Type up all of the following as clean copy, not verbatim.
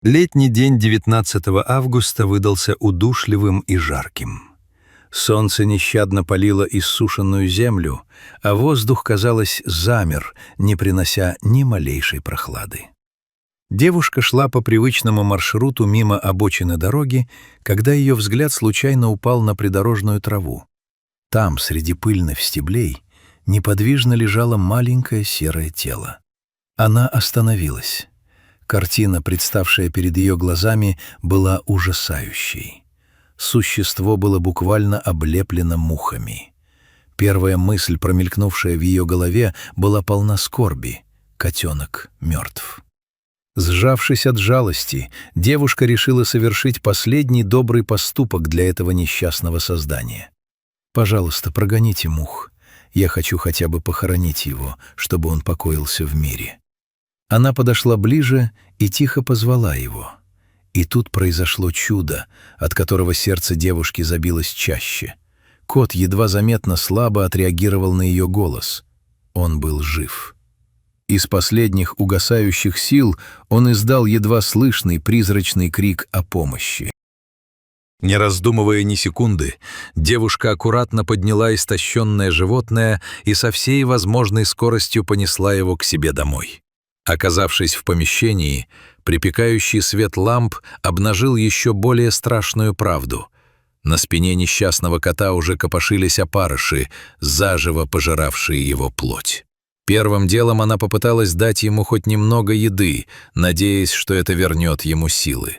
Летний день 19 августа выдался удушливым и жарким. Солнце нещадно палило иссушенную землю, а воздух, казалось, замер, не принося ни малейшей прохлады. Девушка шла по привычному маршруту мимо обочины дороги, когда ее взгляд случайно упал на придорожную траву. Там, среди пыльных стеблей, неподвижно лежало маленькое серое тело. Она остановилась. Картина, представшая перед ее глазами, была ужасающей. Существо было буквально облеплено мухами. Первая мысль, промелькнувшая в ее голове, была полна скорби. Котенок мертв. Сжавшись от жалости, девушка решила совершить последний добрый поступок для этого несчастного создания. «Пожалуйста, прогоните мух. Я хочу хотя бы похоронить его, чтобы он покоился в мире». Она подошла ближе и тихо позвала его. И тут произошло чудо, от которого сердце девушки забилось чаще. Кот едва заметно слабо отреагировал на ее голос. Он был жив. Из последних угасающих сил он издал едва слышный призрачный крик о помощи. Не раздумывая ни секунды, девушка аккуратно подняла истощенное животное и со всей возможной скоростью понесла его к себе домой. Оказавшись в помещении, припекающий свет ламп обнажил еще более страшную правду. На спине несчастного кота уже копошились опарыши, заживо пожиравшие его плоть. Первым делом она попыталась дать ему хоть немного еды, надеясь, что это вернет ему силы.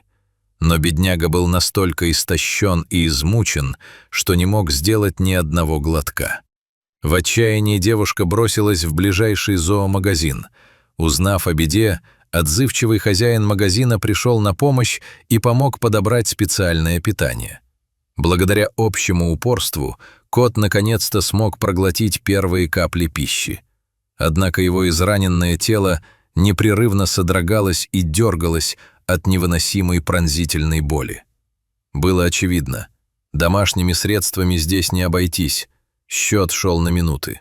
Но бедняга был настолько истощен и измучен, что не мог сделать ни одного глотка. В отчаянии девушка бросилась в ближайший зоомагазин. Узнав о беде, отзывчивый хозяин магазина пришел на помощь и помог подобрать специальное питание. Благодаря общему упорству кот наконец-то смог проглотить первые капли пищи. Однако его израненное тело непрерывно содрогалось и дергалось от невыносимой пронзительной боли. Было очевидно, домашними средствами здесь не обойтись, счет шел на минуты.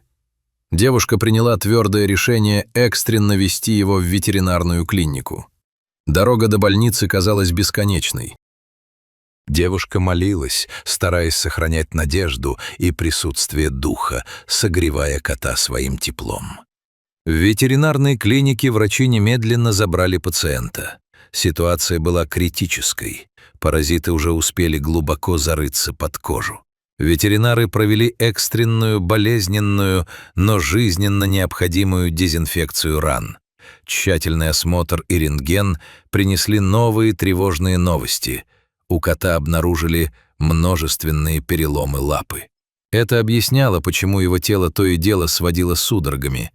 Девушка приняла твердое решение экстренно везти его в ветеринарную клинику. Дорога до больницы казалась бесконечной. Девушка молилась, стараясь сохранять надежду и присутствие духа, согревая кота своим теплом. В ветеринарной клинике врачи немедленно забрали пациента. Ситуация была критической. Паразиты уже успели глубоко зарыться под кожу. Ветеринары провели экстренную, болезненную, но жизненно необходимую дезинфекцию ран. Тщательный осмотр и рентген принесли новые тревожные новости. У кота обнаружили множественные переломы лапы. Это объясняло, почему его тело то и дело сводило судорогами.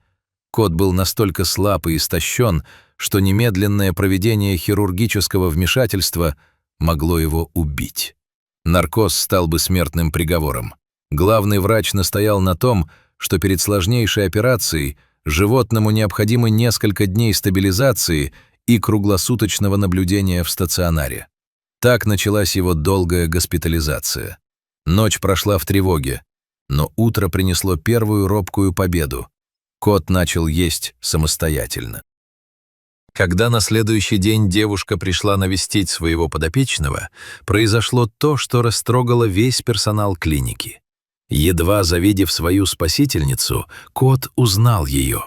Кот был настолько слаб и истощен, что немедленное проведение хирургического вмешательства могло его убить. Наркоз стал бы смертным приговором. Главный врач настоял на том, что перед сложнейшей операцией животному необходимы несколько дней стабилизации и круглосуточного наблюдения в стационаре. Так началась его долгая госпитализация. Ночь прошла в тревоге, но утро принесло первую робкую победу. Кот начал есть самостоятельно. Когда на следующий день девушка пришла навестить своего подопечного, произошло то, что растрогало весь персонал клиники. Едва завидев свою спасительницу, кот узнал ее.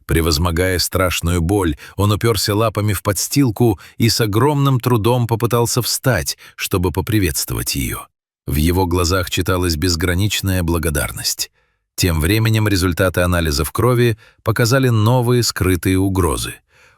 Превозмогая страшную боль, он уперся лапами в подстилку и с огромным трудом попытался встать, чтобы поприветствовать ее. В его глазах читалась безграничная благодарность. Тем временем результаты анализов крови показали новые скрытые угрозы.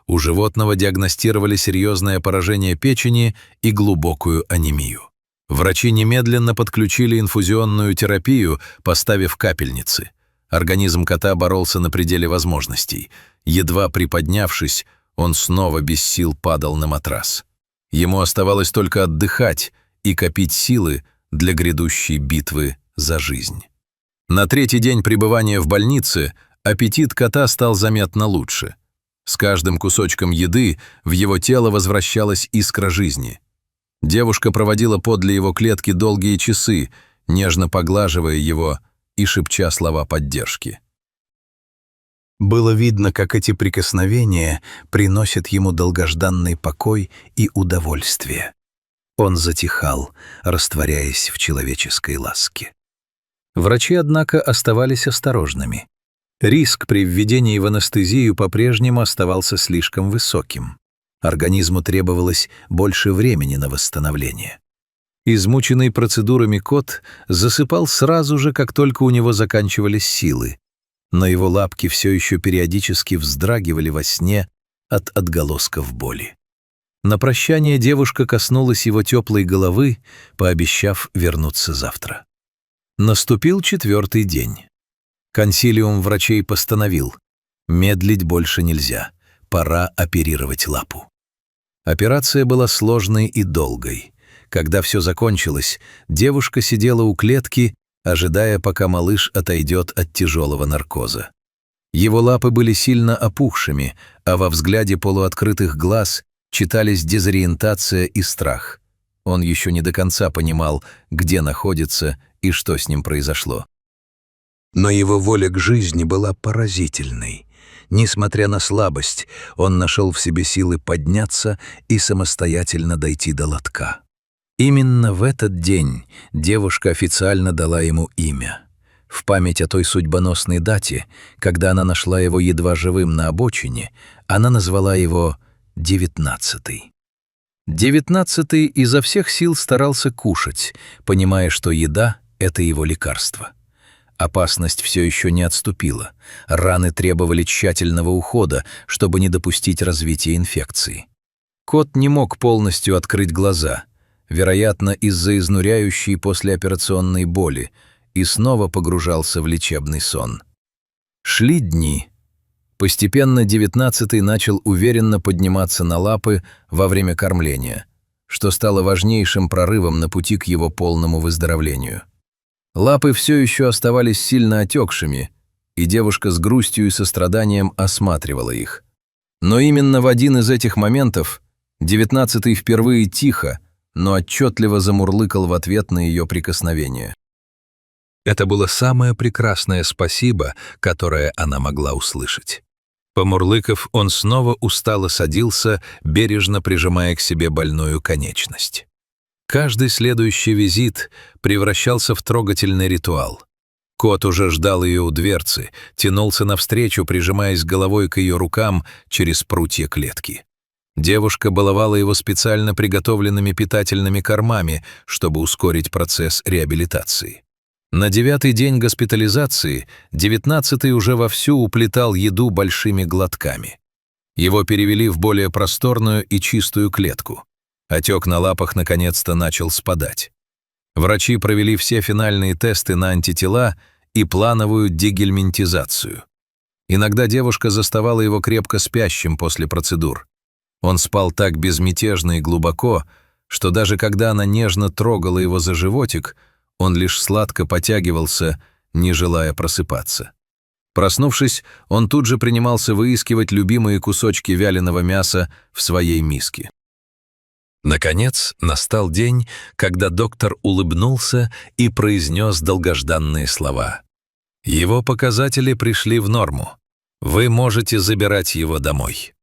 У животного диагностировали серьезное поражение печени и глубокую анемию. Врачи немедленно подключили инфузионную терапию, поставив капельницы. Организм кота боролся на пределе возможностей. Едва приподнявшись, он снова без сил падал на матрас. Ему оставалось только отдыхать и копить силы для грядущей битвы за жизнь. На третий день пребывания в больнице аппетит кота стал заметно лучше. С каждым кусочком еды в его тело возвращалась искра жизни. Девушка проводила подле его клетки долгие часы, нежно поглаживая его и шепча слова поддержки. Было видно, как эти прикосновения приносят ему долгожданный покой и удовольствие. Он затихал, растворяясь в человеческой ласке. Врачи, однако, оставались осторожными. Риск при введении в анестезию по-прежнему оставался слишком высоким. Организму требовалось больше времени на восстановление. Измученный процедурами кот засыпал сразу же, как только у него заканчивались силы, но его лапки все еще периодически вздрагивали во сне от отголосков боли. На прощание девушка коснулась его теплой головы, пообещав вернуться завтра. Наступил 4-й день. Консилиум врачей постановил: медлить больше нельзя, пора оперировать лапу. Операция была сложной и долгой. Когда все закончилось, девушка сидела у клетки, ожидая, пока малыш отойдет от тяжелого наркоза. Его лапы были сильно опухшими, а во взгляде полуоткрытых глаз читались дезориентация и страх. Он еще не до конца понимал, где находится и что с ним произошло. Но его воля к жизни была поразительной. Несмотря на слабость, он нашел в себе силы подняться и самостоятельно дойти до лотка. Именно в этот день девушка официально дала ему имя. В память о той судьбоносной дате, когда она нашла его едва живым на обочине, она назвала его 19-й. 19-й изо всех сил старался кушать, понимая, что еда — это его лекарство. Опасность все еще не отступила. Раны требовали тщательного ухода, чтобы не допустить развития инфекции. Кот не мог полностью открыть глаза, вероятно, из-за изнуряющей послеоперационной боли, и снова погружался в лечебный сон. Шли дни. Постепенно 19-й начал уверенно подниматься на лапы во время кормления, что стало важнейшим прорывом на пути к его полному выздоровлению. Лапы все еще оставались сильно отекшими, и девушка с грустью и состраданием осматривала их. Но именно в один из этих моментов 19-й впервые тихо, но отчетливо замурлыкал в ответ на ее прикосновение. Это было самое прекрасное спасибо, которое она могла услышать. Помурлыков, он снова устало садился, бережно прижимая к себе больную конечность. Каждый следующий визит превращался в трогательный ритуал. Кот уже ждал ее у дверцы, тянулся навстречу, прижимаясь головой к ее рукам через прутья клетки. Девушка баловала его специально приготовленными питательными кормами, чтобы ускорить процесс реабилитации. На 9-й день госпитализации 19-й уже вовсю уплетал еду большими глотками. Его перевели в более просторную и чистую клетку. Отек на лапах наконец-то начал спадать. Врачи провели все финальные тесты на антитела и плановую дегельминтизацию. Иногда девушка заставала его крепко спящим после процедур. Он спал так безмятежно и глубоко, что даже когда она нежно трогала его за животик, он лишь сладко потягивался, не желая просыпаться. Проснувшись, он тут же принимался выискивать любимые кусочки вяленого мяса в своей миске. Наконец, настал день, когда доктор улыбнулся и произнес долгожданные слова. Его показатели пришли в норму. Вы можете забирать его домой.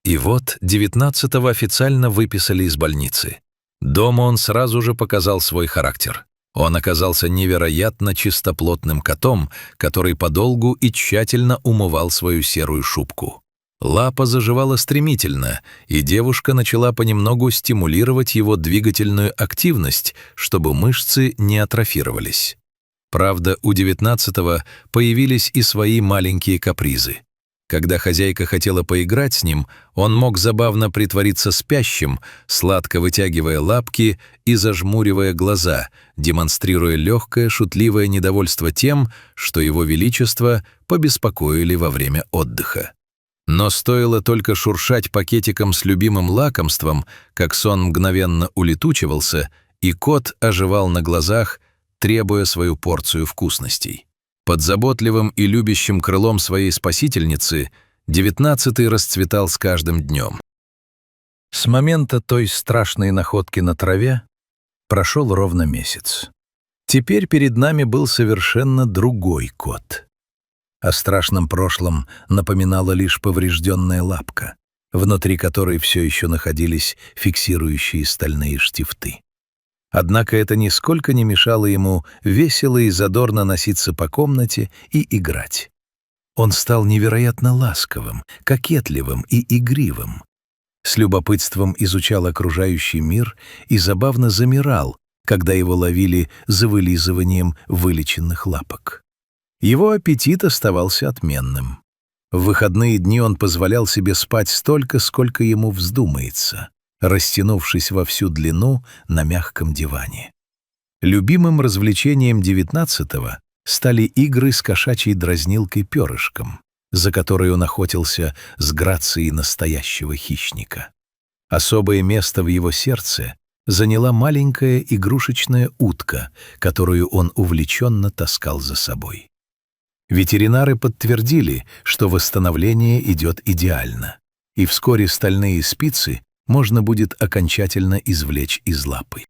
И вот 19-го официально выписали из больницы. Дома он сразу же показал свой характер. Он оказался невероятно чистоплотным котом, который подолгу и тщательно умывал свою серую шубку. Лапа заживала стремительно, и девушка начала понемногу стимулировать его двигательную активность, чтобы мышцы не атрофировались. Правда, у 19-го появились и свои маленькие капризы. Когда хозяйка хотела поиграть с ним, он мог забавно притвориться спящим, сладко вытягивая лапки и зажмуривая глаза, демонстрируя легкое шутливое недовольство тем, что его величество побеспокоили во время отдыха. Но стоило только шуршать пакетиком с любимым лакомством, как сон мгновенно улетучивался, и кот оживал на глазах, требуя свою порцию вкусностей. Под заботливым и любящим крылом своей спасительницы 19-й расцветал с каждым днем. С момента той страшной находки на траве прошел ровно месяц. Теперь перед нами был совершенно другой кот. О страшном прошлом напоминала лишь поврежденная лапка, внутри которой все еще находились фиксирующие стальные штифты. Однако это нисколько не мешало ему весело и задорно носиться по комнате и играть. Он стал невероятно ласковым, кокетливым и игривым. С любопытством изучал окружающий мир и забавно замирал, когда его ловили за вылизыванием вылеченных лапок. Его аппетит оставался отменным. В выходные дни он позволял себе спать столько, сколько ему вздумается, растянувшись во всю длину на мягком диване. Любимым развлечением 19-го стали игры с кошачьей дразнилкой перышком, за которой он охотился с грацией настоящего хищника. Особое место в его сердце заняла маленькая игрушечная утка, которую он увлеченно таскал за собой. Ветеринары подтвердили, что восстановление идет идеально, и вскоре стальные спицы можно будет окончательно извлечь из лапы.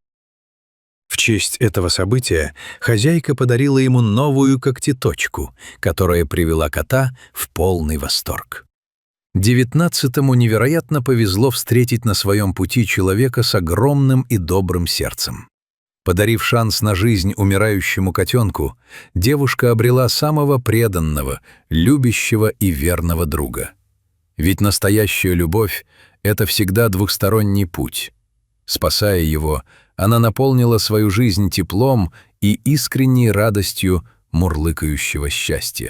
В честь этого события хозяйка подарила ему новую когтеточку, которая привела кота в полный восторг. 19-му невероятно повезло встретить на своем пути человека с огромным и добрым сердцем. Подарив шанс на жизнь умирающему котенку, девушка обрела самого преданного, любящего и верного друга. Ведь настоящая любовь — это всегда двухсторонний путь. Спасая его, она наполнила свою жизнь теплом и искренней радостью мурлыкающего счастья.